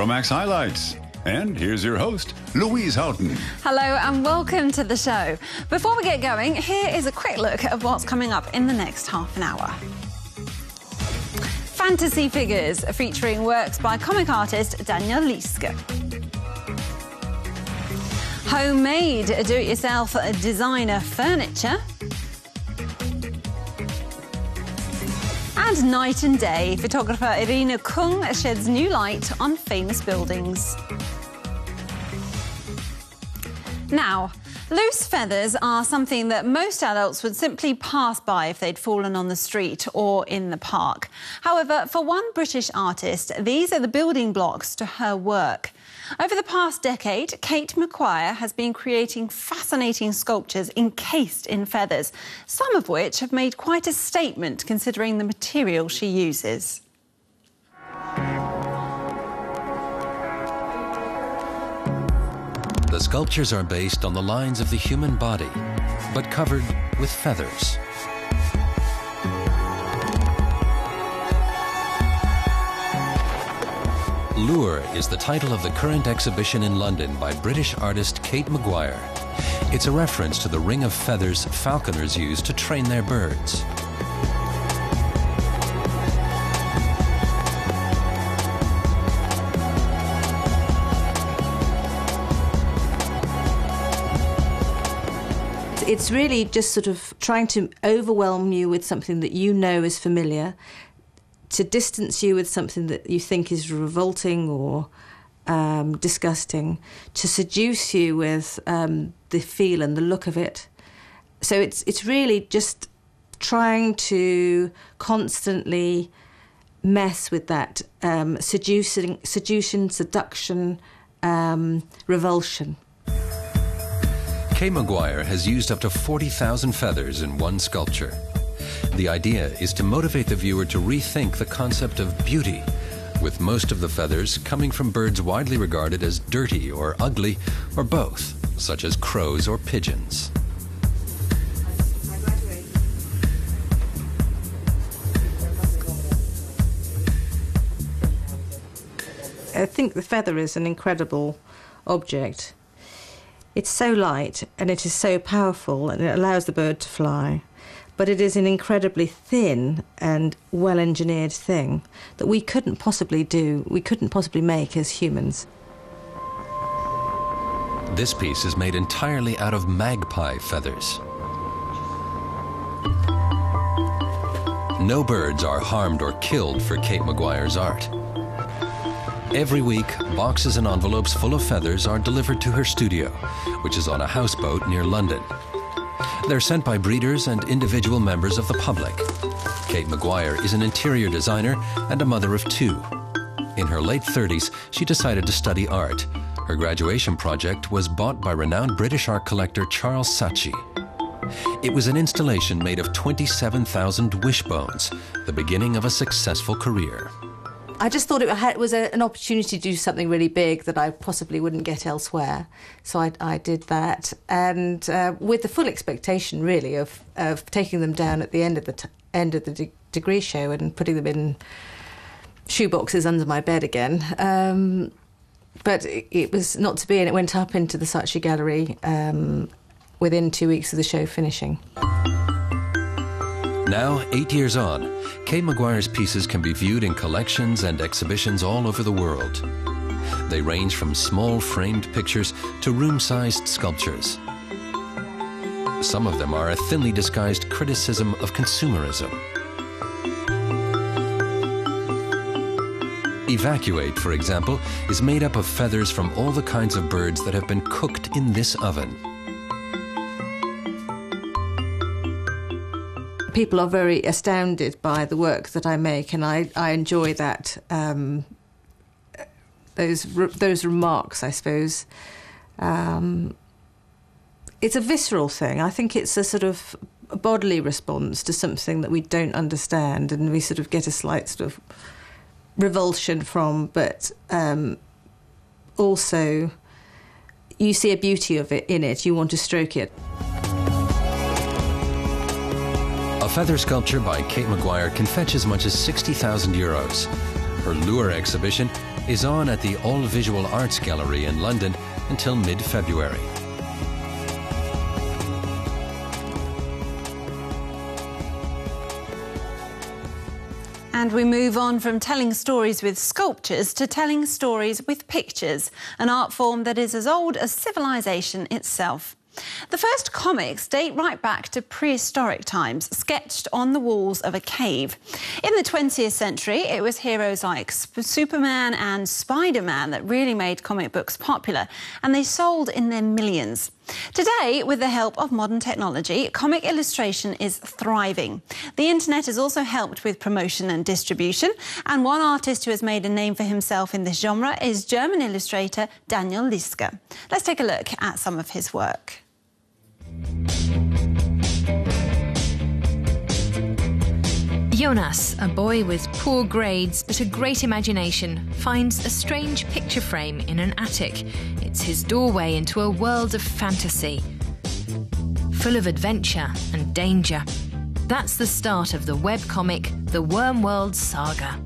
Euromaxx highlights. And here's your host, Louise Houghton. Hello and welcome to the show. Before we get going, here is a quick look at what's coming up in the next half an hour. Fantasy figures featuring works by comic artist Daniel Lieske. Homemade do-it-yourself designer furniture. And night and day, photographer Irene Kung sheds new light on famous buildings. Now, loose feathers are something that most adults would simply pass by if they'd fallen on the street or in the park. However, for one British artist, these are the building blocks to her work. Over the past decade, Kate MccGwire has been creating fascinating sculptures encased in feathers, some of which have made quite a statement considering the material she uses. The sculptures are based on the lines of the human body, but covered with feathers. Lure is the title of the current exhibition in London by British artist Kate MccGwire. It's a reference to the ring of feathers falconers use to train their birds. It's really just sort of trying to overwhelm you with something that you know is familiar, to distance you with something that you think is revolting or disgusting, to seduce you with the feel and the look of it. So it's really just trying to constantly mess with that seduction, revulsion. Kate McGuire has used up to 40,000 feathers in one sculpture. The idea is to motivate the viewer to rethink the concept of beauty, with most of the feathers coming from birds widely regarded as dirty or ugly, or both, such as crows or pigeons. I think the feather is an incredible object. It's so light and it is so powerful and it allows the bird to fly. But it is an incredibly thin and well-engineered thing that we couldn't possibly do, we couldn't possibly make as humans. This piece is made entirely out of magpie feathers. No birds are harmed or killed for Kate McGuire's art. Every week, boxes and envelopes full of feathers are delivered to her studio, which is on a houseboat near London. They're sent by breeders and individual members of the public. Kate McGuire is an interior designer and a mother of two. In her late 30s, she decided to study art. Her graduation project was bought by renowned British art collector Charles Saatchi. It was an installation made of 27,000 wishbones, the beginning of a successful career. I just thought it was an opportunity to do something really big that I possibly wouldn't get elsewhere. So I did that, and with the full expectation, really, of taking them down at the end of the degree show and putting them in shoeboxes under my bed again. But it was not to be, and it went up into the Saatchi Gallery within 2 weeks of the show finishing. Now, 8 years on, Kate McGuire's pieces can be viewed in collections and exhibitions all over the world. They range from small framed pictures to room-sized sculptures. Some of them are a thinly disguised criticism of consumerism. Evacuate, for example, is made up of feathers from all the kinds of birds that have been cooked in this oven. People are very astounded by the work that I make, and I enjoy that, those remarks, I suppose. It's a visceral thing. I think it's a sort of bodily response to something that we don't understand and we sort of get a slight sort of revulsion from, but also you see a beauty of it in it, you want to stroke it. A feather sculpture by Kate McGuire can fetch as much as €60,000. Her Lure exhibition is on at the All Visual Arts Gallery in London until mid-February. And we move on from telling stories with sculptures to telling stories with pictures, an art form that is as old as civilization itself. The first comics date right back to prehistoric times, sketched on the walls of a cave. In the 20th century, it was heroes like Superman and Spider-Man that really made comic books popular, and they sold in their millions. Today, with the help of modern technology, comic illustration is thriving. The internet has also helped with promotion and distribution, and one artist who has made a name for himself in this genre is German illustrator Daniel Lieske. Let's take a look at some of his work. Jonas, a boy with poor grades but a great imagination, finds a strange picture frame in an attic. It's his doorway into a world of fantasy, full of adventure and danger. That's the start of the webcomic, The Wormworld Saga.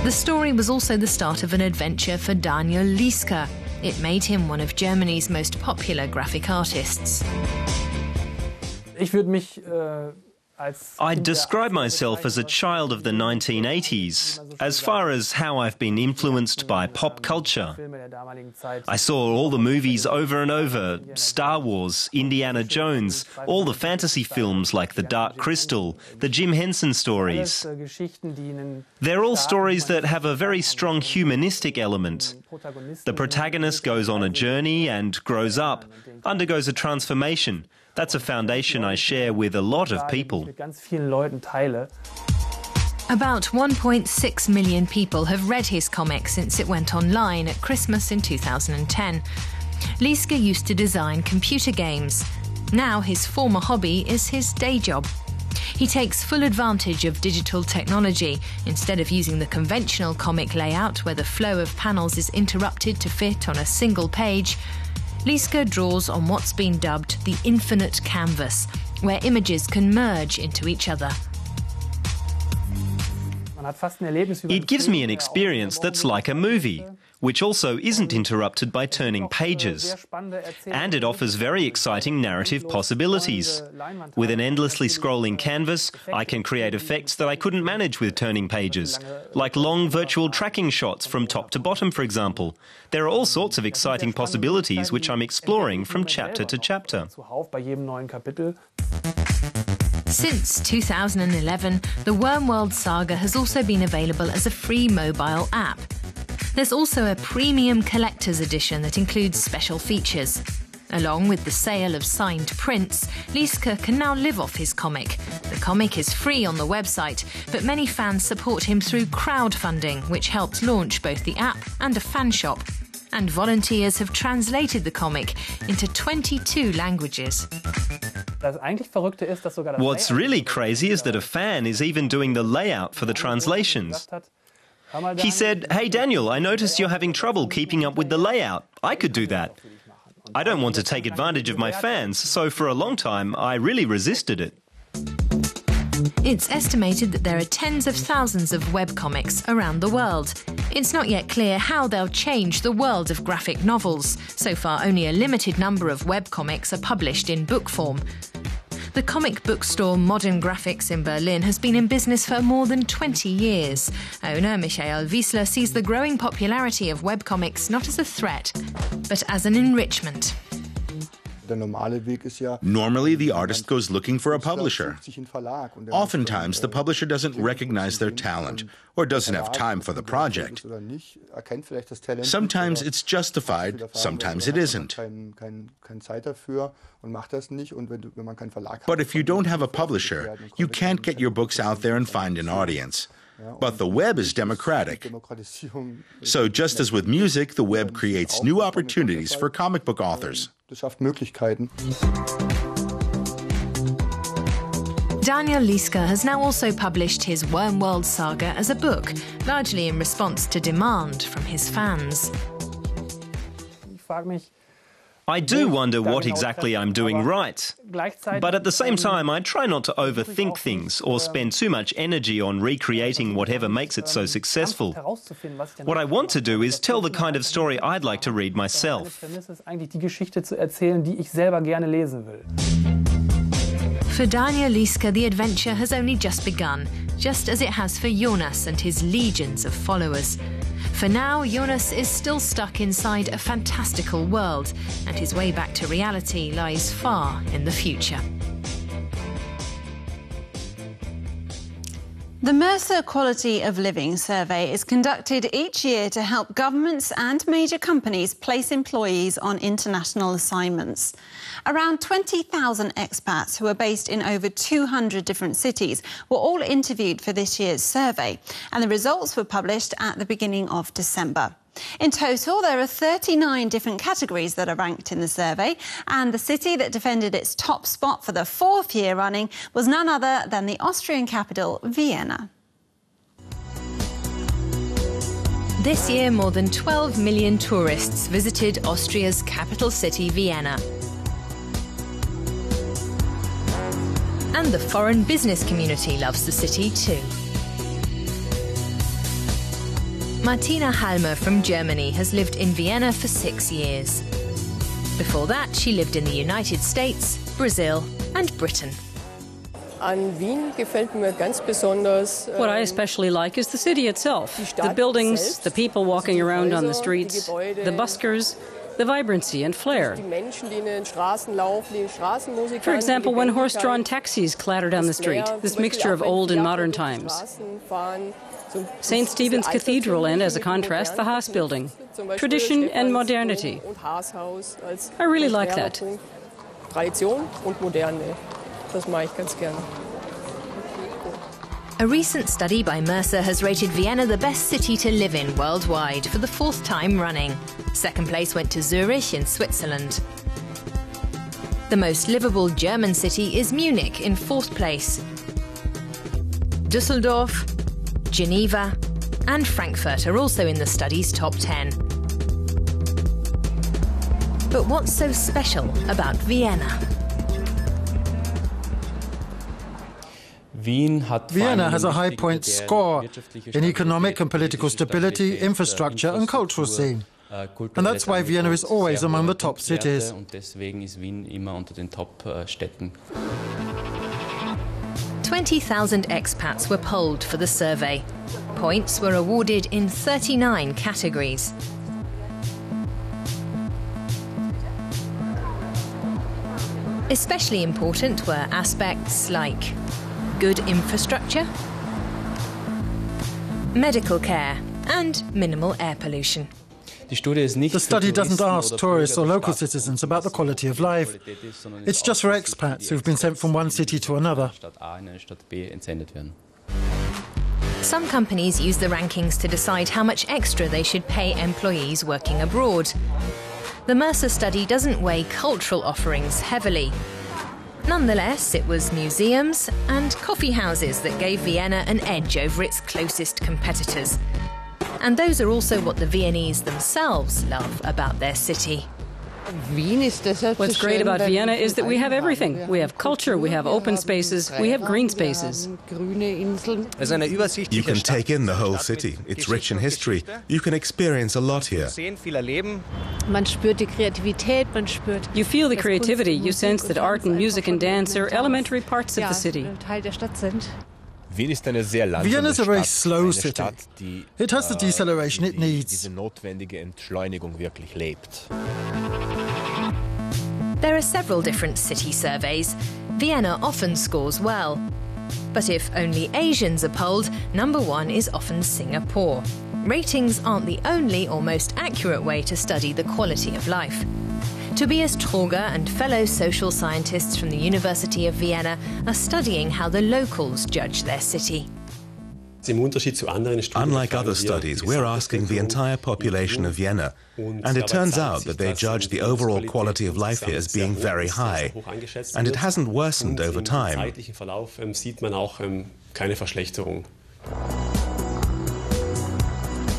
The story was also the start of an adventure for Daniel Lieske. It made him one of Germany's most popular graphic artists. I'd describe myself as a child of the 1980s, as far as how I've been influenced by pop culture. I saw all the movies over and over, Star Wars, Indiana Jones, all the fantasy films like The Dark Crystal, the Jim Henson stories. They're all stories that have a very strong humanistic element. The protagonist goes on a journey and grows up, undergoes a transformation. That's a foundation I share with a lot of people. About 1.6 million people have read his comic since it went online at Christmas in 2010. Lieske used to design computer games. Now his former hobby is his day job. He takes full advantage of digital technology. Instead of using the conventional comic layout where the flow of panels is interrupted to fit on a single page, Lieske draws on what's been dubbed the infinite canvas, where images can merge into each other. It gives me an experience that's like a movie, which also isn't interrupted by turning pages. And it offers very exciting narrative possibilities. With an endlessly scrolling canvas, I can create effects that I couldn't manage with turning pages, like long virtual tracking shots from top to bottom, for example. There are all sorts of exciting possibilities which I'm exploring from chapter to chapter. Since 2011, the Wormworld Saga has also been available as a free mobile app. There's also a premium collector's edition that includes special features. Along with the sale of signed prints, Lieske can now live off his comic. The comic is free on the website, but many fans support him through crowdfunding, which helped launch both the app and a fan shop. And volunteers have translated the comic into 22 languages. What's really crazy is that a fan is even doing the layout for the translations. He said, "Hey Daniel, I noticed you're having trouble keeping up with the layout. I could do that." I don't want to take advantage of my fans, so for a long time I really resisted it. It's estimated that there are tens of thousands of webcomics around the world. It's not yet clear how they'll change the world of graphic novels. So far, only a limited number of webcomics are published in book form. The comic book store Modern Graphics in Berlin has been in business for more than 20 years. Owner Michael Wiesler sees the growing popularity of webcomics not as a threat, but as an enrichment. Normally, the artist goes looking for a publisher. Oftentimes, the publisher doesn't recognize their talent or doesn't have time for the project. Sometimes it's justified, sometimes it isn't. But if you don't have a publisher, you can't get your books out there and find an audience. But the web is democratic. So just as with music, the web creates new opportunities for comic book authors. Daniel Lieske has now also published his Wormworld Saga as a book, largely in response to demand from his fans. I do wonder what exactly I'm doing right. But at the same time, I try not to overthink things or spend too much energy on recreating whatever makes it so successful. What I want to do is tell the kind of story I'd like to read myself. For Daniel Lieske, the adventure has only just begun, just as it has for Jonas and his legions of followers. For now, Jonas is still stuck inside a fantastical world, and his way back to reality lies far in the future. The Mercer Quality of Living Survey is conducted each year to help governments and major companies place employees on international assignments. Around 20,000 expats who are based in over 200 different cities were all interviewed for this year's survey, and the results were published at the beginning of December. In total, there are 39 different categories that are ranked in the survey, and the city that defended its top spot for the 4th year running was none other than the Austrian capital, Vienna. This year, more than 12 million tourists visited Austria's capital city, Vienna. And the foreign business community loves the city too. Martina Halmer from Germany has lived in Vienna for 6 years. Before that, she lived in the United States, Brazil and Britain. What I especially like is the city itself, the buildings, the people walking around on the streets, the buskers, the vibrancy and flair. For example, when horse-drawn taxis clatter down the street, this mixture of old and modern times. St. Stephen's Cathedral and, as a contrast, the Haas building. Tradition and modernity. I really like that. A recent study by Mercer has rated Vienna the best city to live in worldwide for the 4th time running. Second place went to Zurich in Switzerland. The most livable German city is Munich in 4th place. Düsseldorf, Geneva and Frankfurt are also in the study's top 10. But what's so special about Vienna? Vienna has a high point score in economic and political stability, infrastructure and cultural scene. And that's why Vienna is always among the top cities. 20,000 expats were polled for the survey. Points were awarded in 39 categories. Especially important were aspects like good infrastructure, medical care and minimal air pollution. The study doesn't ask tourists or local citizens about the quality of life. It's just for expats who've been sent from one city to another. Some companies use the rankings to decide how much extra they should pay employees working abroad. The Mercer study doesn't weigh cultural offerings heavily. Nonetheless, it was museums and coffee houses that gave Vienna an edge over its closest competitors. And those are also what the Viennese themselves love about their city. What's great about Vienna is that we have everything. We have culture, we have open spaces, we have green spaces. You can take in the whole city. It's rich in history. You can experience a lot here. You feel the creativity. You sense that art and music and dance are elementary parts of the city. Vienna is a very slow city. It has the deceleration it needs. There are several different city surveys. Vienna often scores well. But if only Asians are polled, number 1 is often Singapore. Ratings aren't the only or most accurate way to study the quality of life. Tobias Troger and fellow social scientists from the University of Vienna are studying how the locals judge their city. Unlike other studies, we're asking the entire population of Vienna, and it turns out that they judge the overall quality of life here as being very high, and it hasn't worsened over time.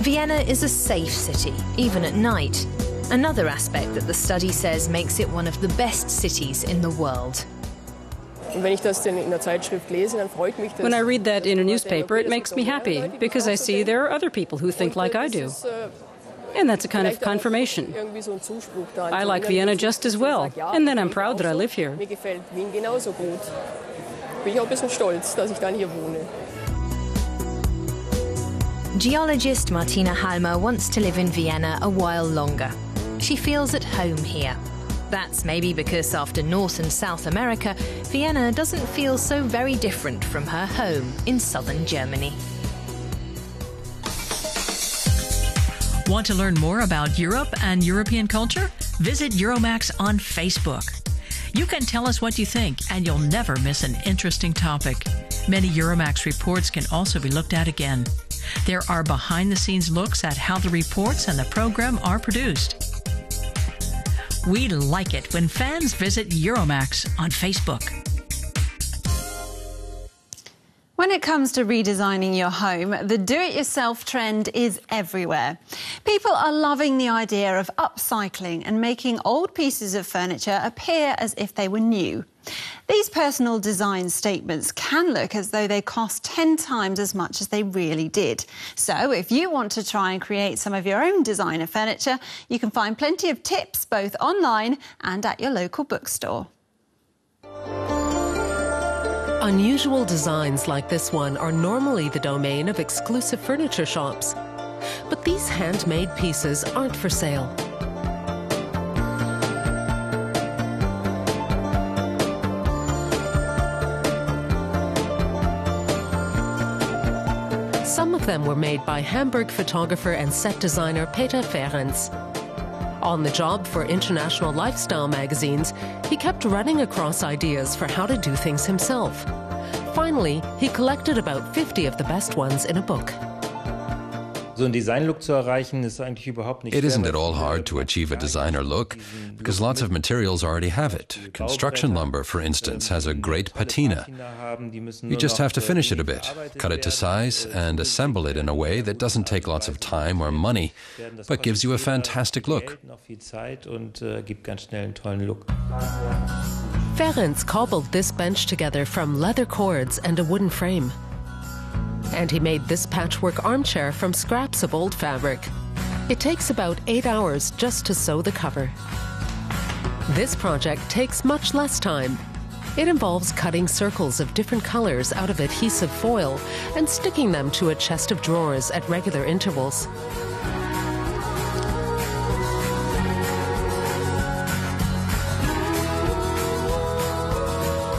Vienna is a safe city, even at night. Another aspect that the study says makes it one of the best cities in the world. When I read that in a newspaper, it makes me happy, because I see there are other people who think like I do. And that's a kind of confirmation. I like Vienna just as well, and then I'm proud that I live here. Geologist Martina Halmer wants to live in Vienna a while longer. She feels at home here. That's maybe because after North and South America, Vienna doesn't feel so very different from her home in southern Germany. Want to learn more about Europe and European culture? Visit Euromaxx on Facebook. You can tell us what you think, and you'll never miss an interesting topic. Many Euromaxx reports can also be looked at again. There are behind-the-scenes looks at how the reports and the program are produced. We like it when fans visit Euromaxx on Facebook. When it comes to redesigning your home, the do-it-yourself trend is everywhere. People are loving the idea of upcycling and making old pieces of furniture appear as if they were new. These personal design statements can look as though they cost 10 times as much as they really did. So if you want to try and create some of your own designer furniture, you can find plenty of tips both online and at your local bookstore. Unusual designs like this one are normally the domain of exclusive furniture shops. But these handmade pieces aren't for sale. Some of them were made by Hamburg photographer and set designer Peter Fehrens. On the job for international lifestyle magazines, he kept running across ideas for how to do things himself. Finally, he collected about 50 of the best ones in a book. It isn't at all hard to achieve a designer look, because lots of materials already have it. Construction lumber, for instance, has a great patina. You just have to finish it a bit, cut it to size, and assemble it in a way that doesn't take lots of time or money, but gives you a fantastic look. Fehrens cobbled this bench together from leather cords and a wooden frame. And he made this patchwork armchair from scraps of old fabric. It takes about 8 hours just to sew the cover. This project takes much less time. It involves cutting circles of different colors out of adhesive foil and sticking them to a chest of drawers at regular intervals.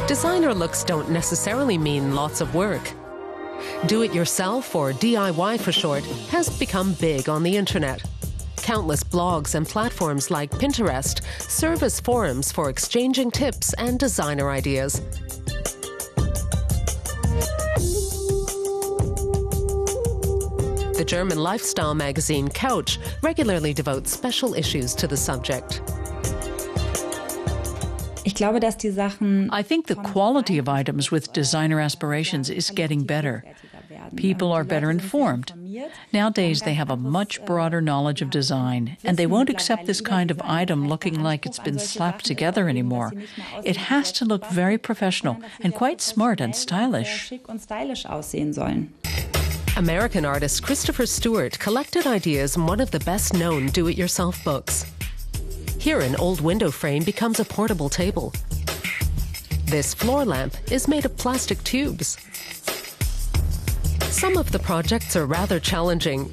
Designer looks don't necessarily mean lots of work. Do-it-yourself, or DIY for short, has become big on the internet. Countless blogs and platforms like Pinterest serve as forums for exchanging tips and designer ideas. The German lifestyle magazine Couch regularly devotes special issues to the subject. I think the quality of items with designer aspirations is getting better. People are better informed. Nowadays, they have a much broader knowledge of design, and they won't accept this kind of item looking like it's been slapped together anymore. It has to look very professional and quite smart and stylish. American artist Christopher Stewart collected ideas in one of the best-known do-it-yourself books. Here, an old window frame becomes a portable table. This floor lamp is made of plastic tubes. Some of the projects are rather challenging.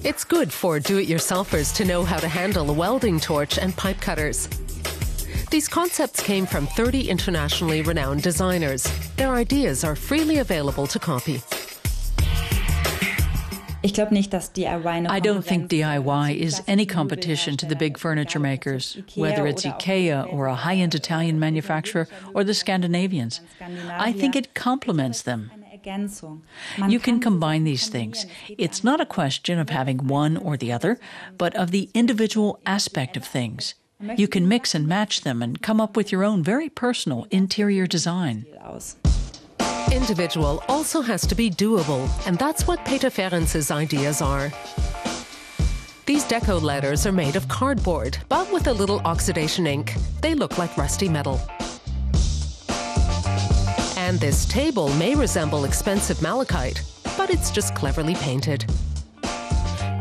It's good for do-it-yourselfers to know how to handle a welding torch and pipe cutters. These concepts came from 30 internationally renowned designers. Their ideas are freely available to copy. I don't think DIY is any competition to the big furniture makers, whether it's IKEA or a high-end Italian manufacturer or the Scandinavians. I think it complements them. You can combine these things. It's not a question of having one or the other, but of the individual aspect of things. You can mix and match them and come up with your own very personal interior design. Individual also has to be doable, and that's what Peter Fehrens' ideas are. These deco letters are made of cardboard, but with a little oxidation ink. They look like rusty metal. And this table may resemble expensive malachite, but it's just cleverly painted.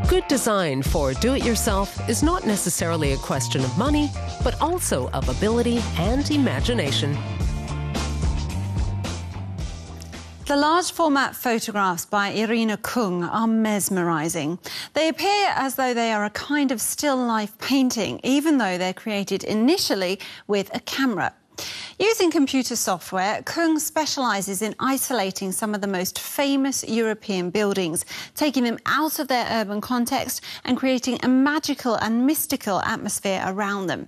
Good design for do-it-yourself is not necessarily a question of money, but also of ability and imagination. The large format photographs by Irene Kung are mesmerising. They appear as though they are a kind of still life painting, even though they're created initially with a camera. Using computer software, Kung specialises in isolating some of the most famous European buildings, taking them out of their urban context and creating a magical and mystical atmosphere around them.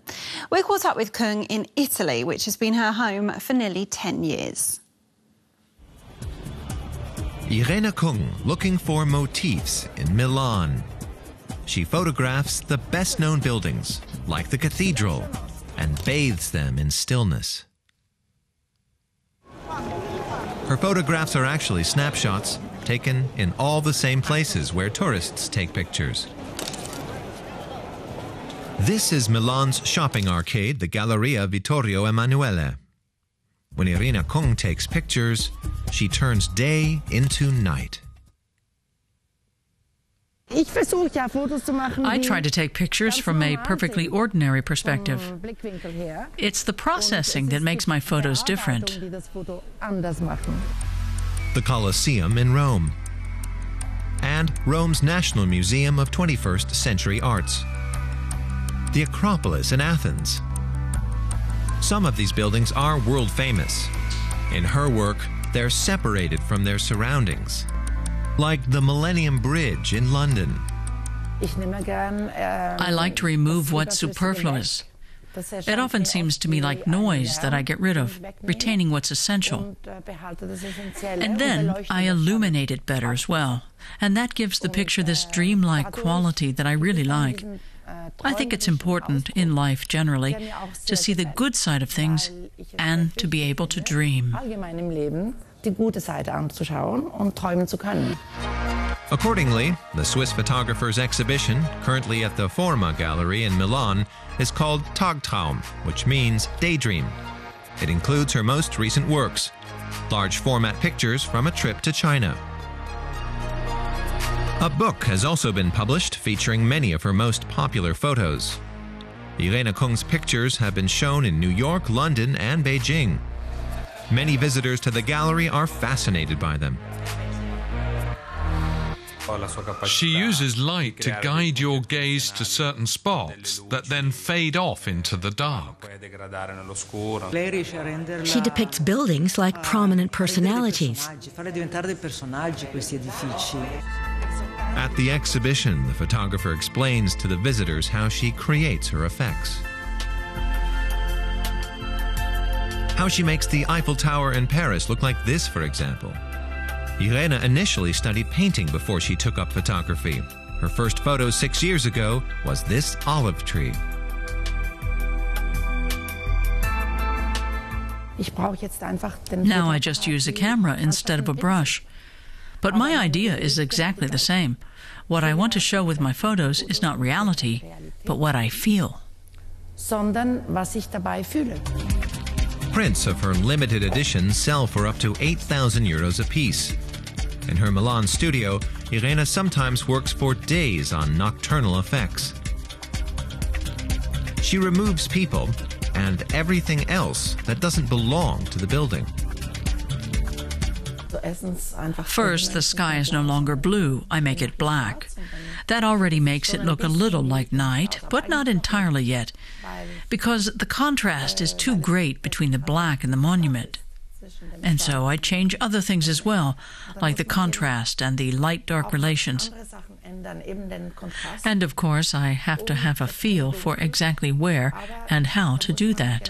We're caught up with Kung in Italy, which has been her home for nearly 10 years. Irene Kung looking for motifs in Milan. She photographs the best-known buildings, like the cathedral, and bathes them in stillness. Her photographs are actually snapshots taken in all the same places where tourists take pictures. This is Milan's shopping arcade, the Galleria Vittorio Emanuele. When Irene Kung takes pictures, she turns day into night. I try to take pictures from a perfectly ordinary perspective. It's the processing that makes my photos different. The Colosseum in Rome. And Rome's National Museum of 21st Century Arts. The Acropolis in Athens. Some of these buildings are world famous. In her work, they're separated from their surroundings. Like the Millennium Bridge in London. I like to remove what's superfluous. It often seems to me like noise that I get rid of, retaining what's essential. And then I illuminate it better as well. And that gives the picture this dreamlike quality that I really like. I think it's important in life generally to see the good side of things and to be able to dream. Accordingly, the Swiss photographer's exhibition, currently at the Forma Gallery in Milan, is called Tagtraum, which means daydream. It includes her most recent works, large format pictures from a trip to China. A book has also been published featuring many of her most popular photos. Irene Kung's pictures have been shown in New York, London, and Beijing. Many visitors to the gallery are fascinated by them. She uses light to guide your gaze to certain spots that then fade off into the dark. She depicts buildings like prominent personalities. At the exhibition, the photographer explains to the visitors how she creates her effects. How she makes the Eiffel Tower in Paris look like this, for example. Irene initially studied painting before she took up photography. Her first photo 6 years ago was this olive tree. Now I just use a camera instead of a brush. But my idea is exactly the same. What I want to show with my photos is not reality, but what I feel. Prints of her limited editions sell for up to 8,000 euros apiece. In her Milan studio, Irene sometimes works for days on nocturnal effects. She removes people and everything else that doesn't belong to the building. First, the sky is no longer blue. I make it black. That already makes it look a little like night, but not entirely yet, because the contrast is too great between the black and the monument. And so I change other things as well, like the contrast and the light-dark relations. And of course, I have to have a feel for exactly where and how to do that.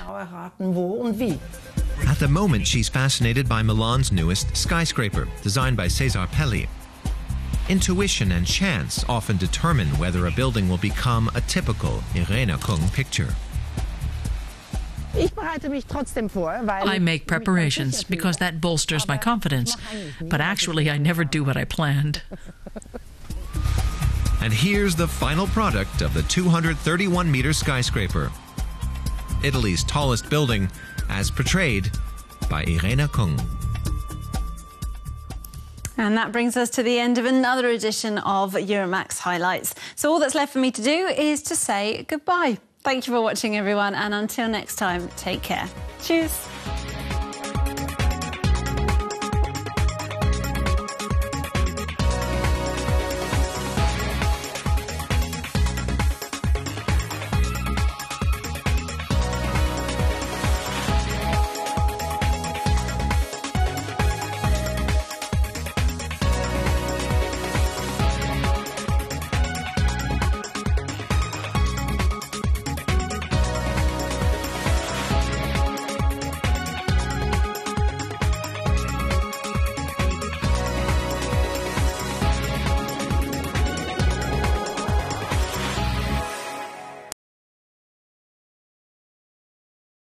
At the moment, she's fascinated by Milan's newest skyscraper, designed by Cesar Pelli. Intuition and chance often determine whether a building will become a typical Irene Kung picture. I make preparations because that bolsters my confidence, but actually I never do what I planned. And here's the final product of the 231-meter skyscraper. Italy's tallest building, as portrayed by Irene Kung. And that brings us to the end of another edition of Euromaxx Highlights. So all that's left for me to do is to say goodbye. Thank you for watching, everyone, and until next time, take care. Cheers.